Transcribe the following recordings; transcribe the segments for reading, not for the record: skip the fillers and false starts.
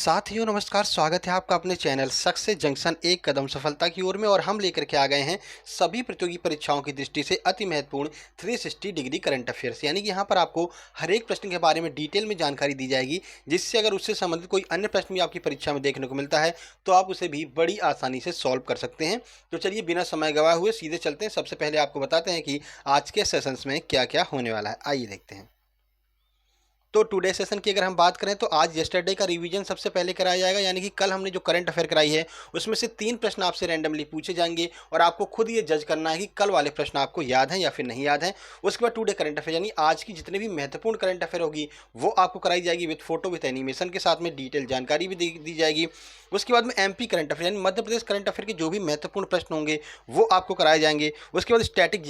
साथियों नमस्कार, स्वागत है आपका अपने चैनल सक्सेस जंक्शन एक कदम सफलता की ओर में। और हम लेकर के आ गए हैं सभी प्रतियोगी परीक्षाओं की दृष्टि से अति महत्वपूर्ण 360 डिग्री करंट अफेयर्स, यानी कि यहाँ पर आपको हर एक प्रश्न के बारे में डिटेल में जानकारी दी जाएगी, जिससे अगर उससे संबंधित कोई अन्य प्रश्न भी आपकी परीक्षा में देखने को मिलता है तो आप उसे भी बड़ी आसानी से सॉल्व कर सकते हैं। तो चलिए बिना समय गवाए हुए सीधे चलते हैं। सबसे पहले आपको बताते हैं कि आज के सेशंस में क्या क्या होने वाला है, आइए देखते हैं। तो टुडे सेशन की अगर हम बात करें तो आज येस्टरडे का रिवीजन सबसे पहले कराया जाएगा, यानी कि कल हमने जो करंट अफेयर कराई है उसमें से 3 प्रश्न आपसे रैंडमली पूछे जाएंगे और आपको खुद ये जज करना है कि कल वाले प्रश्न आपको याद हैं या फिर नहीं याद हैं। उसके बाद टुडे करंट अफेयर यानी आज की जितनी भी महत्वपूर्ण करंट अफेयर होगी वो आपको कराई जाएगी विद फोटो विद एनिमेशन के साथ में, डिटेल जानकारी भी दी जाएगी। उसके बाद में एमपी करंट अफेयर यानी मध्य प्रदेश करंट अफेयर के जो भी महत्वपूर्ण प्रश्न होंगे वो आपको कराए जाएंगे। उसके बाद स्टैटिक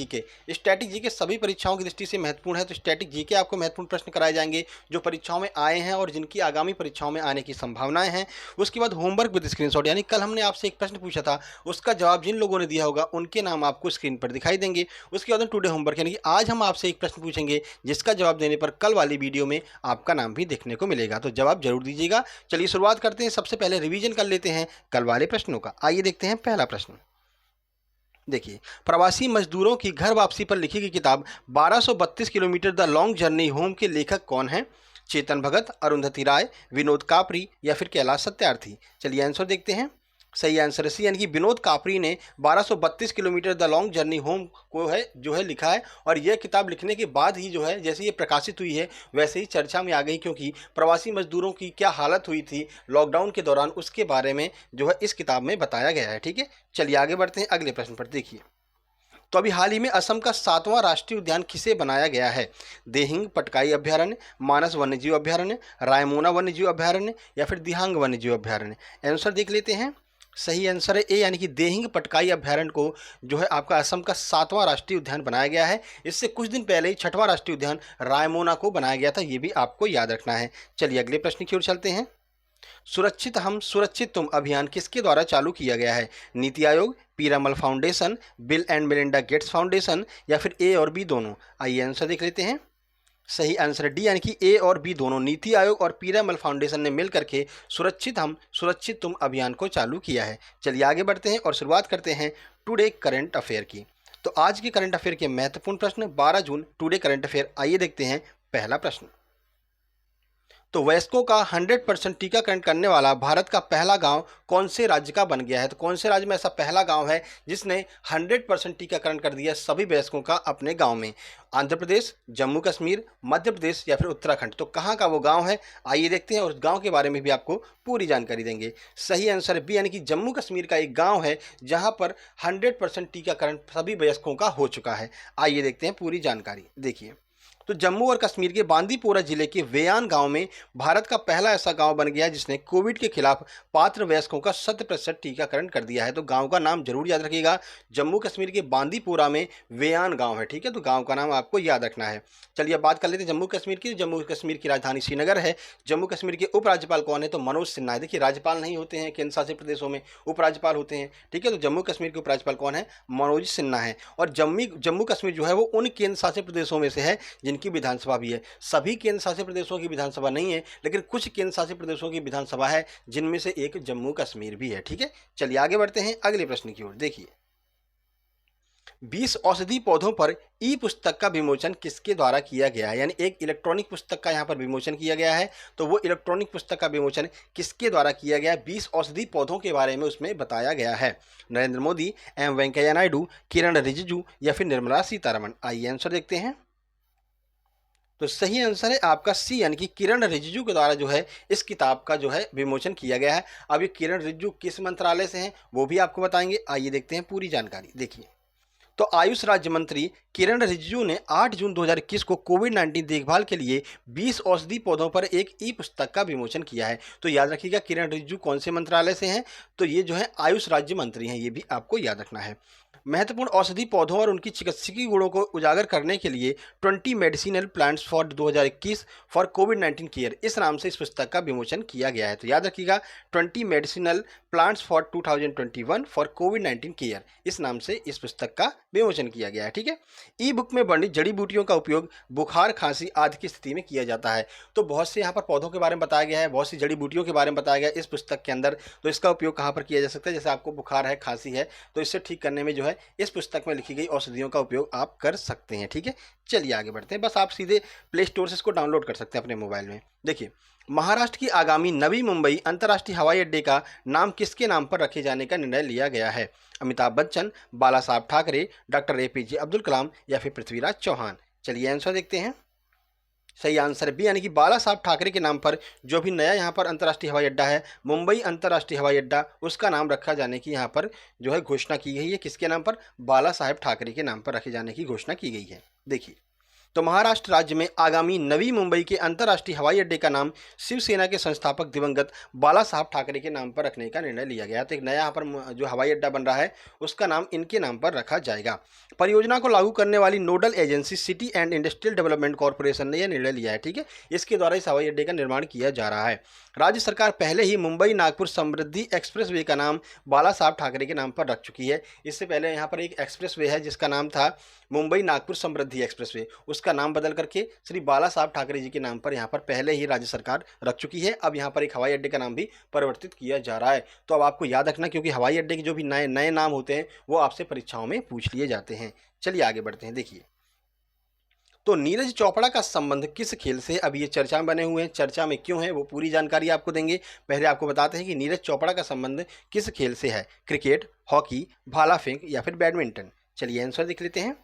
जीके सभी परीक्षाओं की दृष्टि से महत्वपूर्ण है, तो स्टैटिक जीके आपको महत्वपूर्ण प्रश्न कराए जाएंगे जो परीक्षाओं में आए हैं और जिनकी आगामी परीक्षाओं में आने की संभावनाएं हैं। उसके बाद होमवर्क विद स्क्रीनशॉट, यानी कल हमने आपसे एक प्रश्न पूछा था उसका जवाब जिन लोगों ने दिया होगा उनके नाम आपको स्क्रीन पर दिखाई देंगे। उसके बाद टुडे होमवर्क, यानी कि आज हम आपसे एक प्रश्न पूछेंगे जिसका जवाब देने पर कल वाली वीडियो में आपका नाम भी देखने को मिलेगा, तो जवाब जरूर दीजिएगा। चलिए शुरुआत करते हैं, सबसे पहले रिवीजन कर लेते हैं कल वाले प्रश्नों का। आइए देखते हैं पहला प्रश्न। देखिए, प्रवासी मजदूरों की घर वापसी पर लिखी गई किताब 1232 kilometre the long journey home के लेखक कौन है? चेतन भगत, अरुंधति राय, विनोद कापरी या फिर कैलाश सत्यार्थी। चलिए आंसर देखते हैं। सही आंसर है सी, यानी कि विनोद कापरी ने 1232 kilometre the long journey home को है जो है लिखा है। और यह किताब लिखने के बाद ही जो है जैसे ये प्रकाशित हुई है वैसे ही चर्चा में आ गई, क्योंकि प्रवासी मजदूरों की क्या हालत हुई थी लॉकडाउन के दौरान उसके बारे में जो है इस किताब में बताया गया है। ठीक है, चलिए आगे बढ़ते हैं अगले प्रश्न पर। देखिए, तो अभी हाल ही में असम का 7वां राष्ट्रीय उद्यान किसे बनाया गया है? देहिंग पटकाई अभ्यारण्य, मानस वन्यजीव अभ्यारण्य, रायमोना वन्यजीव अभ्यारण्य या फिर दिहांग वन्यजीव अभ्यारण्य। आंसर देख लेते हैं। सही आंसर है ए, यानी कि देहिंग पटकाई अभ्यारण्य को जो है आपका असम का 7वां राष्ट्रीय उद्यान बनाया गया है। इससे कुछ दिन पहले ही 6वां राष्ट्रीय उद्यान रायमोना को बनाया गया था, ये भी आपको याद रखना है। चलिए अगले प्रश्न की ओर चलते हैं। सुरक्षित हम सुरक्षित तुम अभियान किसके द्वारा चालू किया गया है? NITI Aayog, Piramal foundation, bill and Melinda Gates foundation या फिर ए और बी दोनों। आइए आंसर देख लेते हैं। सही आंसर डी, यानी कि ए और बी दोनों, नीति आयोग और पीरामल फाउंडेशन ने मिल करके सुरक्षित हम सुरक्षित तुम अभियान को चालू किया है। चलिए आगे बढ़ते हैं और शुरुआत करते हैं टुडे करंट अफेयर की। तो आज के करंट अफेयर के महत्वपूर्ण प्रश्न 12 जून टुडे करंट अफेयर। आइए देखते हैं पहला प्रश्न। तो वयस्कों का 100% टीकाकरण करने वाला भारत का पहला गांव कौन से राज्य का बन गया है? तो कौन से राज्य में ऐसा पहला गांव है जिसने 100% टीकाकरण कर दिया सभी वयस्कों का अपने गांव में? आंध्र प्रदेश, जम्मू कश्मीर, मध्य प्रदेश या फिर उत्तराखंड। तो कहाँ का वो गांव है आइए देखते हैं, और उस गांव के बारे में भी आपको पूरी जानकारी देंगे। सही आंसर बी, यानी कि जम्मू कश्मीर का एक गाँव है जहाँ पर 100% टीकाकरण सभी वयस्कों का हो चुका है। आइए देखते हैं पूरी जानकारी। देखिए, तो जम्मू और कश्मीर के बांदीपोरा जिले के वेयान गांव में भारत का पहला ऐसा गांव बन गया जिसने कोविड के खिलाफ पात्र वयस्कों का 100% टीकाकरण कर दिया है। तो गांव का नाम जरूर याद रखिएगा, जम्मू कश्मीर के बांदीपोरा में वेयान गांव है। ठीक है, तो गांव का नाम आपको याद रखना है। चलिए अब बात कर लेते हैं जम्मू कश्मीर की। जम्मू कश्मीर की राजधानी श्रीनगर है। जम्मू कश्मीर के उपराज्यपाल कौन है? तो मनोज सिन्हा है। देखिए, राज्यपाल नहीं होते हैं केंद्र शासित प्रदेशों में, उपराज्यपाल होते हैं। ठीक है, तो जम्मू कश्मीर के उपराज्यपाल कौन है? मनोज सिन्हा है। और जम्मू कश्मीर जो है वो उन केंद्र शासित प्रदेशों में से है जिनकी विधानसभा भी है। सभी केंद्र शासित प्रदेशों की विधानसभा नहीं है, लेकिन कुछ केंद्र शासित प्रदेशों की विधानसभा है जिनमें से एक जम्मू कश्मीर भी है। ठीक है, चलिए आगे बढ़ते हैं अगले प्रश्न की ओर। देखिए, 20 औषधि पौधों पर ई पुस्तक का विमोचन किसके द्वारा किया गया है? यानी एक इलेक्ट्रॉनिक पुस्तक का यहाँ पर विमोचन किया गया है। तो वो इलेक्ट्रॉनिक पुस्तक का विमोचन किसके द्वारा किया गया है? 20 औषधि पौधों के बारे में उसमें बताया गया है। नरेंद्र मोदी, एम वेंकैया नायडू, किरण रिजिजू या फिर निर्मला सीतारमण। आइए आंसर देखते हैं। तो सही आंसर है आपका सी, यानी कि किरण रिजिजू के द्वारा जो है इस किताब का जो है विमोचन किया गया है। अब ये किरण रिजिजू किस मंत्रालय से हैं वो भी आपको बताएंगे। आइए देखते हैं पूरी जानकारी। देखिए, तो आयुष राज्य मंत्री किरण रिजिजू ने 8 जून 2021 को कोविड-19 देखभाल के लिए 20 औषधि पौधों पर एक ई पुस्तक का विमोचन किया है। तो याद रखिएगा किरण रिजिजू कौन से मंत्रालय से हैं? तो ये जो है आयुष राज्य मंत्री हैं, ये भी आपको याद रखना है। महत्वपूर्ण औषधि पौधों और उनकी चिकित्सकीय गुणों को उजागर करने के लिए 20 medicinal plants for 2021 for covid care, इस नाम से इस पुस्तक का विमोचन किया गया है। तो याद रखिएगा, 20 medicinal plants for 2021 for covid care, इस नाम से इस पुस्तक का विमोचन किया गया है। ठीक है। ई बुक में वर्णित जड़ी बूटियों का उपयोग बुखार, खांसी आदि की स्थिति में किया जाता है। तो बहुत से यहाँ पर पौधों के बारे में बताया गया है, बहुत सी जड़ी बूटियों के बारे में बताया गया है इस पुस्तक के अंदर। तो इसका उपयोग कहाँ पर किया जा सकता है? जैसे आपको बुखार है, खांसी है, तो इससे ठीक करने में जो है इस पुस्तक में लिखी गई औषधियों का उपयोग आप कर सकते हैं। ठीक है। चलिए आगे बढ़ते हैं। बस आप सीधे प्ले स्टोर से इसको डाउनलोड कर सकते हैं अपने मोबाइल में। देखिए, महाराष्ट्र की आगामी नवी मुंबई अंतर्राष्ट्रीय हवाई अड्डे का नाम किसके नाम पर रखे जाने का निर्णय लिया गया है? अमिताभ बच्चन, बाला साहब ठाकरे, डॉक्टर APJ अब्दुल कलाम या फिर पृथ्वीराज चौहान। चलिए आंसर देखते हैं। सही आंसर बी, यानी कि बाला साहब ठाकरे के नाम पर जो भी नया यहाँ पर अंतर्राष्ट्रीय हवाई अड्डा है, मुंबई अंतर्राष्ट्रीय हवाई अड्डा, उसका नाम रखा जाने की यहाँ पर जो है घोषणा की गई है। किसके नाम पर? बाला साहब ठाकरे के नाम पर रखे जाने की घोषणा की गई है। देखिए, तो महाराष्ट्र राज्य में आगामी नवी मुंबई के अंतर्राष्ट्रीय हवाई अड्डे का नाम शिवसेना के संस्थापक दिवंगत बाला साहब ठाकरे के नाम पर रखने का निर्णय लिया गया। तो एक नया यहाँ पर जो हवाई अड्डा बन रहा है उसका नाम इनके नाम पर रखा जाएगा। परियोजना को लागू करने वाली nodal agency city and industrial development corporation ने यह निर्णय लिया है। ठीक है। इसके द्वारा इस हवाई अड्डे का निर्माण किया जा रहा है। राज्य सरकार पहले ही मुंबई नागपुर समृद्धि एक्सप्रेस वे का नाम बाला साहब ठाकरे के नाम पर रख चुकी है। इससे पहले यहाँ पर एक एक्सप्रेस वे है जिसका नाम था मुंबई नागपुर समृद्धि एक्सप्रेस वे, उसका नाम बदल करके श्री बाला साहब ठाकरे जी के नाम पर यहाँ पर पहले ही राज्य सरकार रख चुकी है। अब यहाँ पर एक हवाई अड्डे का नाम भी परिवर्तित किया जा रहा है। तो अब आपको याद रखना, क्योंकि हवाई अड्डे के जो भी नए नए नाम होते हैं वो आपसे परीक्षाओं में पूछ लिए जाते हैं। चलिए आगे बढ़ते हैं। देखिए, तो नीरज चोपड़ा का संबंध किस खेल से? अब ये चर्चा में बने हुए हैं, चर्चा में क्यों है वो पूरी जानकारी आपको देंगे। पहले आपको बताते हैं कि नीरज चोपड़ा का संबंध किस खेल से है? क्रिकेट, हॉकी, भाला फेंक या फिर बैडमिंटन। चलिए आंसर देख लेते हैं।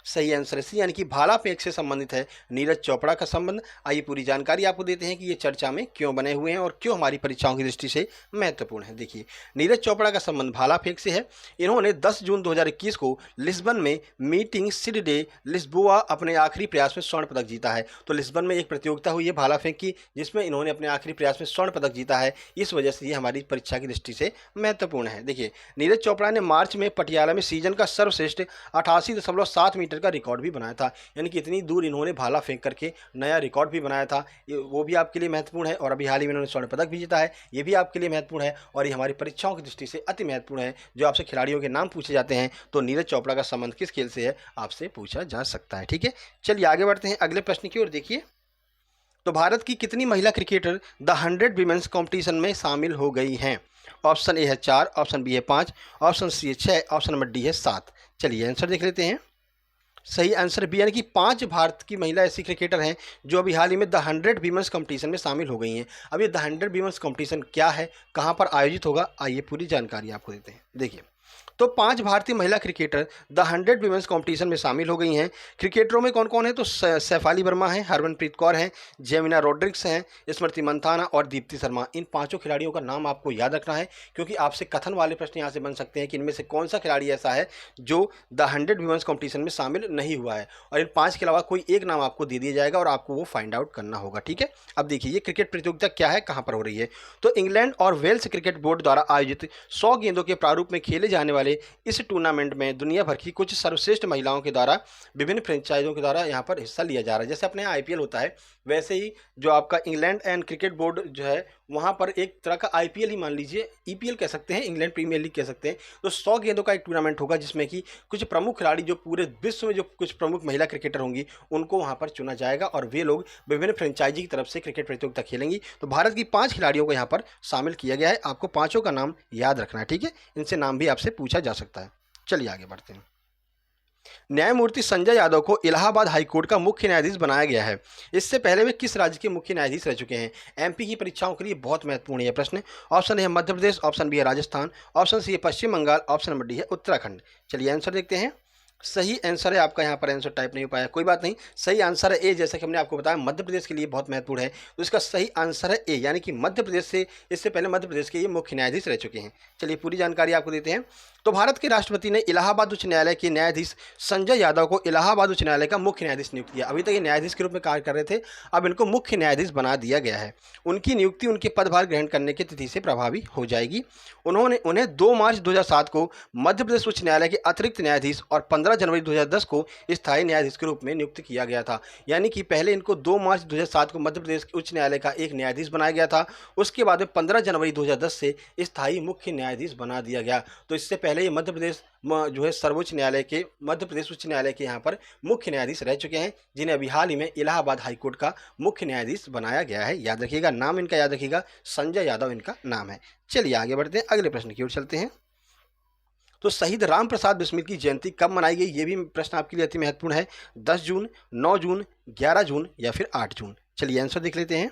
सही आंसर है सी, यानी कि भाला फेंक से संबंधित है नीरज चोपड़ा का संबंध। आइए पूरी जानकारी आपको देते हैं कि ये चर्चा में क्यों बने हुए हैं और क्यों हमारी परीक्षाओं की दृष्टि से महत्वपूर्ण है। देखिए, नीरज चोपड़ा का संबंध भाला फेंक से है। इन्होंने 10 जून 2021 को लिस्बन में मीटिंग सिड डे लिस्बोआ अपने आखिरी प्रयास में स्वर्ण पदक जीता है। तो लिस्बन में एक प्रतियोगिता हुई है भाला फेंक की, जिसमें इन्होंने अपने आखिरी प्रयास में स्वर्ण पदक जीता है। इस वजह से ये हमारी परीक्षा की दृष्टि से महत्वपूर्ण है। देखिए, नीरज चोपड़ा ने मार्च में पटियाला में सीजन का सर्वश्रेष्ठ 88.7 मीटर का रिकॉर्ड भी बनाया था। यानी कि इतनी दूर इन्होंने भाला फेंक करके नया रिकॉर्ड भी बनाया था, वो भी आपके लिए महत्वपूर्ण है। और अभी हाल ही में इन्होंने स्वर्ण पदक भी जीता है, ये भी आपके लिए महत्वपूर्ण है। और ये हमारी परीक्षाओं की दृष्टि से अति महत्वपूर्ण है। जो आपसे खिलाड़ियों के नाम पूछे जाते हैं तो नीरज चोपड़ा का संबंध किस खेल से है आपसे पूछा जा सकता है। ठीक है। चलिए आगे बढ़ते हैं अगले प्रश्न की ओर। देखिए, तो भारत की कितनी महिला क्रिकेटर द 100 विमेंस कॉम्पिटिशन में शामिल हो गई हैं? ऑप्शन ए है 4, ऑप्शन बी है 5, ऑप्शन सी है 6, ऑप्शन नंबर डी है 7। चलिए आंसर देख लेते हैं। सही आंसर बी, यानी कि 5 भारत की महिला ऐसी क्रिकेटर हैं जो अभी हाल ही में द 100 विमेंस कंपटीशन में शामिल हो गई हैं। अब ये द 100 विमेंस कंपटीशन क्या है, कहां पर आयोजित होगा, आइए पूरी जानकारी आपको देते हैं। देखिए, तो 5 भारतीय महिला क्रिकेटर द 100 विमेंस कंपटीशन में शामिल हो गई हैं। क्रिकेटरों में कौन कौन है? तो सैफाली वर्मा है, हरमनप्रीत कौर हैं, जेमिना रोड्रिग्स हैं, स्मृति मंथाना और दीप्ति शर्मा। इन 5 खिलाड़ियों का नाम आपको याद रखना है, क्योंकि आपसे कथन वाले प्रश्न यहाँ से बन सकते हैं कि इनमें से कौन सा खिलाड़ी ऐसा है जो द 100 विमेंस कंपटीशन में शामिल नहीं हुआ है। और इन 5 के अलावा कोई एक नाम आपको दे दिया जाएगा और आपको वो फाइंड आउट करना होगा। ठीक है। अब देखिए, ये क्रिकेट प्रतियोगिता क्या है, कहाँ पर हो रही है? तो इंग्लैंड और वेल्स क्रिकेट बोर्ड द्वारा आयोजित 100 गेंदों के प्रारूप में खेले जाने वाले इस टूर्नामेंट में दुनिया भर की कुछ सर्वश्रेष्ठ महिलाओं के द्वारा विभिन्न फ्रेंचाइजों के द्वारा यहाँ पर हिस्सा लिया जा रहा है। जैसे अपने IPL होता है, वैसे ही जो आपका इंग्लैंड एंड क्रिकेट बोर्ड जो है वहाँ पर एक तरह का IPL ही मान लीजिए, EPL कह सकते हैं, इंग्लैंड प्रीमियर लीग कह सकते हैं। तो 100 गेंदों का एक टूर्नामेंट होगा जिसमें कि कुछ प्रमुख खिलाड़ी जो पूरे विश्व में जो कुछ प्रमुख महिला क्रिकेटर होंगी उनको वहाँ पर चुना जाएगा और वे लोग विभिन्न फ्रेंचाइजी की तरफ से क्रिकेट प्रतियोगिता खेलेंगी। तो भारत की 5 खिलाड़ियों को यहाँ पर शामिल किया गया है। आपको 5 का नाम याद रखना है। ठीक है। इनसे नाम भी आपसे पूछा जा सकता है। चलिए आगे बढ़ते हैं। न्यायमूर्ति संजय यादव को इलाहाबाद हाईकोर्ट का मुख्य न्यायाधीश बनाया गया है। इससे पहले वे किस राज्य के मुख्य न्यायाधीश रह चुके हैं? MP की परीक्षाओं के लिए बहुत महत्वपूर्ण है प्रश्न। ऑप्शन ए है मध्य प्रदेश, ऑप्शन बी है राजस्थान, ऑप्शन सी है पश्चिम बंगाल, ऑप्शन नंबर डी है उत्तराखंड। चलिए आंसर देखते हैं। सही आंसर है आपका, यहाँ पर आंसर टाइप नहीं हो पाया, कोई बात नहीं। सही आंसर है ए, जैसा कि हमने आपको बताया मध्य प्रदेश के लिए बहुत महत्वपूर्ण है, तो इसका सही आंसर है ए, यानी कि मध्य प्रदेश से इससे पहले मध्य प्रदेश के ये मुख्य न्यायाधीश रह चुके हैं। चलिए पूरी जानकारी आपको देते हैं। तो भारत के राष्ट्रपति ने इलाहाबाद उच्च न्यायालय के न्यायाधीश संजय यादव को इलाहाबाद उच्च न्यायालय का मुख्य न्यायाधीश नियुक्त किया। अभी तक ये न्यायाधीश के रूप में कार्य कर रहे थे, अब इनको मुख्य न्यायाधीश बना दिया गया है। उनकी नियुक्ति उनके पदभार ग्रहण करने की तिथि से प्रभावी हो जाएगी। उन्हें 2 मार्च 2007 को मध्य प्रदेश उच्च न्यायालय के अतिरिक्त न्यायाधीश और 15 जनवरी 2010 को स्थायी न्यायाधीश के रूप में नियुक्त किया गया था। यानी कि पहले इनको 2 मार्च 2007 को मध्य प्रदेश उच्च न्यायालय का एक न्यायाधीश बनाया गया था, उसके बाद में 15 जनवरी 2010 से स्थायी मुख्य न्यायाधीश बना दिया गया। तो इससे पहले ये मध्य प्रदेश जो है सर्वोच्च न्यायालय के, मध्य प्रदेश उच्च न्यायालय के यहाँ पर मुख्य न्यायाधीश रह चुके हैं, जिन्हें अभी हाल ही में इलाहाबाद हाईकोर्ट का मुख्य न्यायाधीश बनाया गया है। याद रखिएगा, नाम इनका याद रखिएगा, संजय यादव इनका नाम है। चलिए आगे बढ़ते हैं, अगले प्रश्न की ओर चलते हैं। तो शहीद राम प्रसाद बिस्मिल की जयंती कब मनाई गई, ये भी प्रश्न आपके लिए अति महत्वपूर्ण है। 10 जून, 9 जून, 11 जून या फिर 8 जून। चलिए आंसर देख लेते हैं।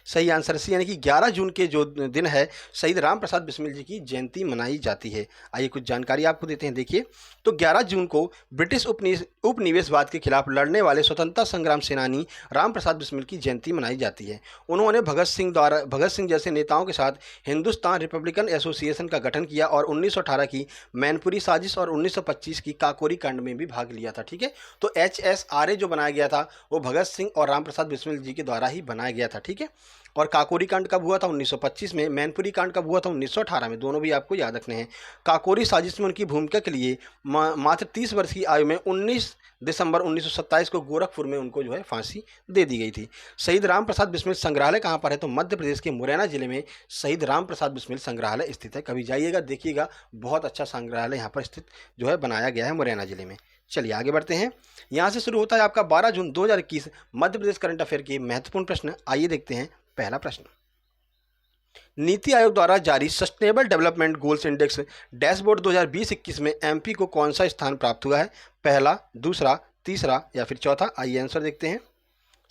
सही आंसर सी, यानी कि 11 जून के जो दिन है शहीद राम प्रसाद बिस्मिल जी की जयंती मनाई जाती है। आइए कुछ जानकारी आपको देते हैं। देखिए, तो 11 जून को ब्रिटिश उपनिवेशवाद के खिलाफ लड़ने वाले स्वतंत्रता संग्राम सेनानी राम प्रसाद बिस्मिल की जयंती मनाई जाती है। उन्होंने भगत सिंह जैसे नेताओं के साथ हिंदुस्तान रिपब्लिकन एसोसिएशन का गठन किया और 1918 की मैनपुरी साजिश और 1925 की काकोरी कांड में भी भाग लिया था। ठीक है, तो HSRA जो बनाया गया था वो भगत सिंह और राम प्रसाद बिस्मिल जी के द्वारा ही बनाया गया था। ठीक है, और काकोरी कांड कब हुआ था 1925 में, मैनपुरी कांड कब हुआ था 1918 में, दोनों भी आपको याद रखने हैं। काकोरी साजिश में उनकी भूमिका के लिए मात्र 30 वर्ष की आयु में 19 दिसंबर 1927 को गोरखपुर में उनको जो है फांसी दे दी गई थी। शहीद राम प्रसाद बिस्मिल संग्रहालय कहाँ पर है, तो मध्य प्रदेश के मुरैना जिले में शहीद राम प्रसाद बिस्मिल संग्रहालय स्थित है। कभी जाइएगा देखिएगा, बहुत अच्छा संग्रहालय यहाँ पर स्थित जो है बनाया गया है मुरैना जिले में। चलिए आगे बढ़ते हैं। यहाँ से शुरू होता है आपका 12 जून 2021 मध्य प्रदेश करंट अफेयर के महत्वपूर्ण प्रश्न। आइए देखते हैं पहला प्रश्न। नीति आयोग द्वारा जारी sustainable development goals index dashboard 2020-21 में एमपी को कौन सा स्थान प्राप्त हुआ है, पहला, दूसरा, तीसरा या फिर चौथा। आइए आंसर देखते हैं।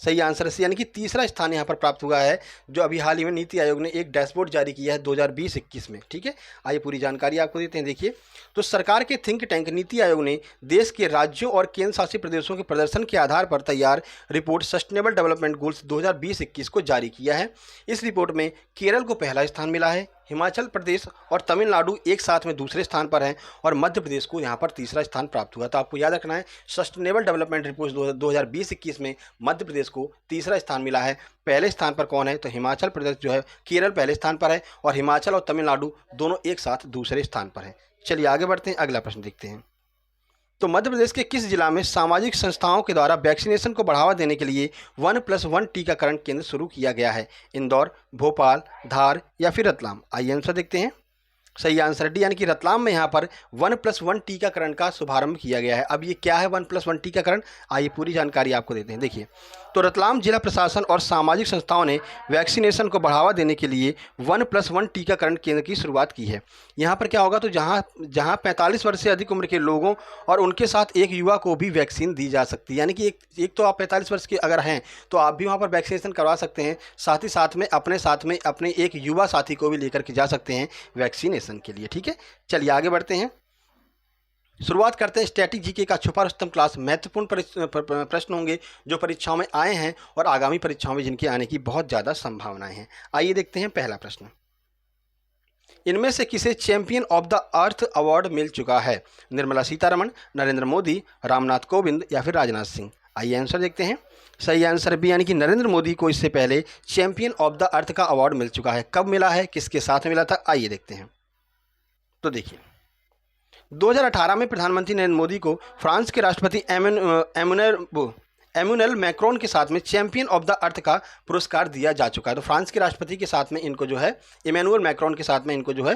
सही आंसर है, यानी कि तीसरा स्थान यहाँ पर प्राप्त हुआ है, जो अभी हाल ही में नीति आयोग ने एक डैशबोर्ड जारी किया है 2020-21 में। ठीक है, आइए पूरी जानकारी आपको देते हैं। देखिए, तो सरकार के थिंक टैंक नीति आयोग ने देश के राज्यों और केंद्र शासित प्रदेशों के प्रदर्शन के आधार पर तैयार रिपोर्ट सस्टेनेबल डेवलपमेंट गोल्स 2020-21 को जारी किया है। इस रिपोर्ट में केरल को पहला स्थान मिला है, हिमाचल प्रदेश और तमिलनाडु एक साथ में दूसरे स्थान पर हैं और मध्य प्रदेश को यहाँ पर तीसरा स्थान प्राप्त हुआ। तो आपको याद रखना है, सस्टेनेबल डेवलपमेंट रिपोर्ट 2020-21 में मध्य प्रदेश को तीसरा स्थान मिला है। पहले स्थान पर कौन है, तो हिमाचल प्रदेश जो है, केरल पहले स्थान पर है और हिमाचल और तमिलनाडु दोनों एक साथ दूसरे स्थान पर है। चलिए आगे बढ़ते हैं, अगला प्रश्न देखते हैं। तो मध्य प्रदेश के किस जिला में सामाजिक संस्थाओं के द्वारा वैक्सीनेशन को बढ़ावा देने के लिए 1+1 टीकाकरण केंद्र शुरू किया गया है, इंदौर, भोपाल, धार या फिर रतलाम। आइए आंसर देखते हैं। सही आंसर डी, यानी कि रतलाम में यहाँ पर 1+1 टीकाकरण का शुभारंभ किया गया है। अब ये क्या है 1+1 टीकाकरण, आइए पूरी जानकारी आपको देते हैं। देखिए, तो रतलाम जिला प्रशासन और सामाजिक संस्थाओं ने वैक्सीनेशन को बढ़ावा देने के लिए 1+1 टीकाकरण केंद्र की शुरुआत की है। यहाँ पर क्या होगा, तो जहाँ 45 वर्ष से अधिक उम्र के लोगों और उनके साथ एक युवा को भी वैक्सीन दी जा सकती है। यानी कि एक तो आप 45 वर्ष के अगर हैं तो आप भी वहाँ पर वैक्सीनेशन करवा सकते हैं, साथ ही साथ में अपने एक युवा साथी को भी लेकर के जा सकते हैं वैक्सीनेशन के लिए। ठीक है, चलिए आगे बढ़ते हैं। शुरुआत करते हैं स्टैटिक जीके का छुपा रुस्तम क्लास। महत्वपूर्ण प्रश्न होंगे जो परीक्षाओं में आए हैं और आगामी परीक्षाओं में जिनके आने की बहुत ज़्यादा संभावनाएं हैं। आइए देखते हैं पहला प्रश्न। इनमें से किसे champion of the earth award मिल चुका है, निर्मला सीतारमण, नरेंद्र मोदी, रामनाथ कोविंद या फिर राजनाथ सिंह। आइए आंसर देखते हैं। सही आंसर बी, यानी कि नरेंद्र मोदी को इससे पहले चैंपियन ऑफ द अर्थ का अवार्ड मिल चुका है। कब मिला है, किसके साथ मिला था, आइए देखते हैं। तो देखिए, 2018 में प्रधानमंत्री नरेंद्र मोदी को फ्रांस के राष्ट्रपति एमुनल मैक्रोन के साथ में चैंपियन ऑफ द अर्थ का पुरस्कार दिया जा चुका है। तो फ्रांस के राष्ट्रपति के साथ में इनको जो है, इमैनुअल मैक्रोन के साथ में इनको जो है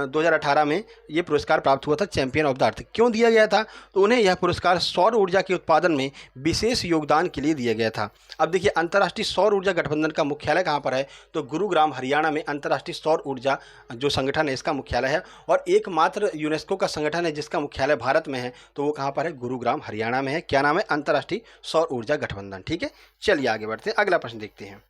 2018 में ये पुरस्कार प्राप्त हुआ था चैंपियन ऑफ द अर्थ। क्यों दिया गया था, तो उन्हें यह पुरस्कार सौर ऊर्जा के उत्पादन में विशेष योगदान के लिए दिया गया था। अब देखिए, अंतर्राष्ट्रीय सौर ऊर्जा गठबंधन का मुख्यालय कहाँ पर है, तो गुरुग्राम हरियाणा में अंतर्राष्ट्रीय सौर ऊर्जा जो संगठन है इसका मुख्यालय है, और एकमात्र यूनेस्को का संगठन है जिसका मुख्यालय भारत में है, तो वो कहाँ पर है, गुरुग्राम हरियाणा में है। क्या नाम है, अंतर्राष्ट्रीय सौर ऊर्जा गठबंधन। ठीक है, चलिए आगे बढ़ते हैं, अगला प्रश्न देखते हैं।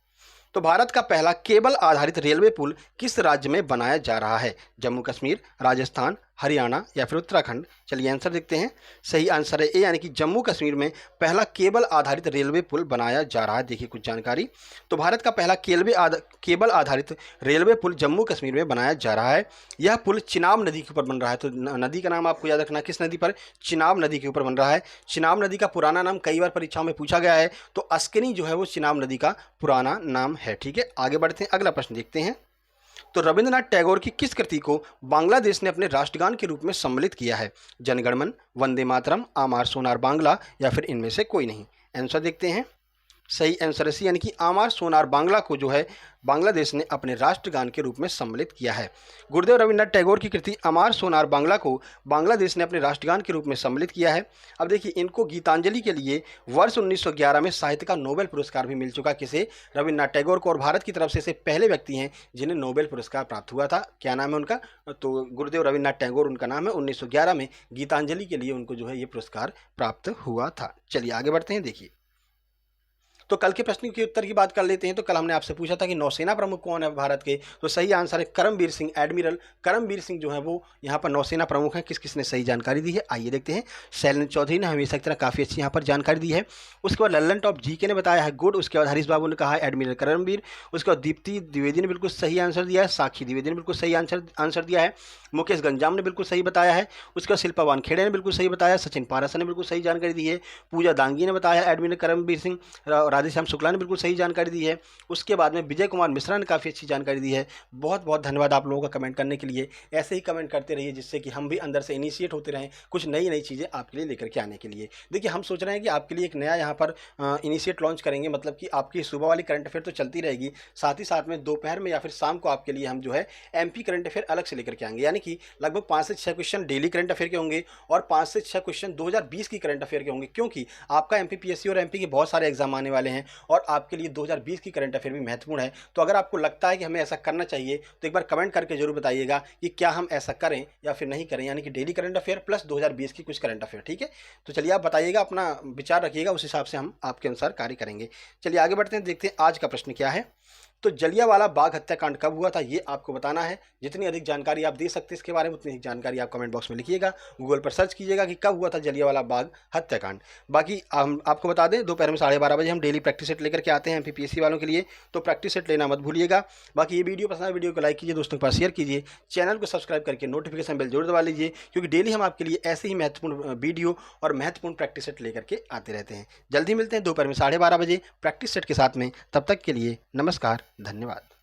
तो भारत का पहला केबल आधारित रेलवे पुल किस राज्य में बनाया जा रहा है, जम्मू कश्मीर, राजस्थान, हरियाणा या फिर उत्तराखंड? चलिए आंसर देखते हैं। सही आंसर है ए, यानी कि जम्मू कश्मीर में पहला केबल आधारित रेलवे पुल बनाया जा रहा है। देखिए कुछ जानकारी, तो भारत का पहला केबल आधारित रेलवे पुल जम्मू कश्मीर में बनाया जा रहा है। यह पुल चिनाब नदी के ऊपर बन रहा है। तो नदी का नाम आपको याद रखना, किस नदी पर? चिनाब नदी के ऊपर बन रहा है। चिनाब नदी का पुराना नाम कई बार परीक्षाओं में पूछा गया है, तो अस्किनी जो है वो चिनाब नदी का पुराना नाम है। ठीक है, आगे बढ़ते हैं, अगला प्रश्न देखते हैं। तो रविंद्रनाथ टैगोर की किस कृति को बांग्लादेश ने अपने राष्ट्रगान के रूप में सम्मिलित किया है? जनगणमन, वंदे मातरम, आमार सोनार बांग्ला या फिर इनमें से कोई नहीं? आंसर देखते हैं। सही आंसर है, यानी कि आमार सोनार बांग्ला को जो है बांग्लादेश ने अपने राष्ट्रगान के रूप में सम्मिलित किया है। गुरुदेव रविंद्रनाथ टैगोर की कृति अमार सोनार बांग्ला को बांग्लादेश ने अपने राष्ट्रगान के रूप में सम्मिलित किया है। अब देखिए, इनको गीतांजलि के लिए वर्ष 1911 में साहित्य का नोबेल पुरस्कार भी मिल चुका। किसे? रविंद्रनाथ टैगोर को। और भारत की तरफ से पहले व्यक्ति हैं जिन्हें नोबेल पुरस्कार प्राप्त हुआ था। क्या नाम है उनका? तो गुरुदेव रविंद्रनाथ टैगोर उनका नाम है। 1911 में गीतांजलि के लिए उनको जो है ये पुरस्कार प्राप्त हुआ था। चलिए आगे बढ़ते हैं। देखिए, तो कल के प्रश्न के उत्तर की बात कर लेते हैं। तो कल हमने आपसे पूछा था कि नौसेना प्रमुख कौन है भारत के, तो सही आंसर है करमबीर सिंह। एडमिरल करमबीर सिंह जो है वो यहाँ पर नौसेना प्रमुख हैं। किस किसने सही जानकारी दी है, आइए देखते हैं। शैलेंद्र चौधरी ने हमेशा की तरह काफ़ी अच्छी यहाँ पर जानकारी दी है। उसके बाद लल्लन टॉप जीके ने बताया है गुड। उसके बाद हरीश बाबू ने कहा है एडमिरल करमबीर। उसके बाद दीप्ति द्विवेदी ने बिल्कुल सही आंसर दिया है। साक्षी द्विवेदी ने बिल्कुल सही आंसर दिया है। मुकेश गंजाम ने बिल्कुल सही बताया है। उसके बाद शिल्पा वानखेड़े ने बिल्कुल सही बताया। सचिन पाराशर ने बिल्कुल सही जानकारी दी है। पूजा दांगी ने बताया एडमिरल करमबीर सिंह। राधेश्याम शुक्ला ने बिल्कुल सही जानकारी दी है। उसके बाद में विजय कुमार मिश्रा ने काफ़ी अच्छी जानकारी दी है। बहुत बहुत धन्यवाद आप लोगों का कमेंट करने के लिए। ऐसे ही कमेंट करते रहिए, जिससे कि हम भी अंदर से इनिशिएट होते रहें कुछ नई नई चीज़ें आपके लिए लेकर के आने के लिए। देखिए, हम सोच रहे हैं कि आपके लिए एक नया यहाँ पर इनिशिएट लॉन्च करेंगे, मतलब कि आपकी सुबह वाली करंट अफेयर तो चलती रहेगी, साथ ही साथ में दोपहर में या फिर शाम को आपके लिए हम जो है एमपी करंट अफेयर अलग से लेकर के आएंगे। यानी कि लगभग 5 से 6 क्वेश्चन डेली करंट अफेयर के होंगे और 5 से 6 क्वेश्चन 2020 की करंट अफेयर के होंगे, क्योंकि आपका एमपीपीएससी और एमपी के बहुत सारे एग्जाम आने वाले हैं और आपके लिए 2020 की करंट अफेयर भी महत्वपूर्ण है। तो अगर आपको लगता है कि हमें ऐसा करना चाहिए तो एक बार कमेंट करके जरूर बताइएगा कि क्या हम ऐसा करें या फिर नहीं करें, यानी कि डेली करंट अफेयर प्लस 2020 की कुछ करंट अफेयर। ठीक है, तो चलिए आप बताइएगा, अपना विचार रखिएगा, उस हिसाब से हम आपके अनुसार कार्य करेंगे। चलिए आगे बढ़ते हैं, देखते हैं आज का प्रश्न क्या है। तो जलियांवाला बाग हत्याकांड कब हुआ था, ये आपको बताना है। जितनी अधिक जानकारी आप दे सकते हैं इसके बारे में, उतनी अधिक जानकारी आप कमेंट बॉक्स में लिखिएगा। गूगल पर सर्च कीजिएगा कि कब हुआ था जलियांवाला बाग हत्याकांड। बाकी हम आपको बता दें, दोपहर में 12:30 बजे हम डेली प्रैक्टिस सेट लेकर के आते हैं एमपीपीएससी वालों के लिए, तो प्रैक्टिस सेट लेना मत भूलिएगा। बाकी ये वीडियो पसंद है, वीडियो को लाइक कीजिए, दोस्तों के पास शेयर कीजिए, चैनल को सब्सक्राइब करके नोटिफिकेशन बेल जरूर दबा लीजिए, क्योंकि डेली हम आपके लिए ऐसे ही महत्वपूर्ण वीडियो और महत्वपूर्ण प्रैक्टिस सेट लेकर के आते रहते हैं। जल्दी मिलते हैं दोपहर में 12:30 बजे प्रैक्टिस सेट के साथ में। तब तक के लिए नमस्कार, धन्यवाद।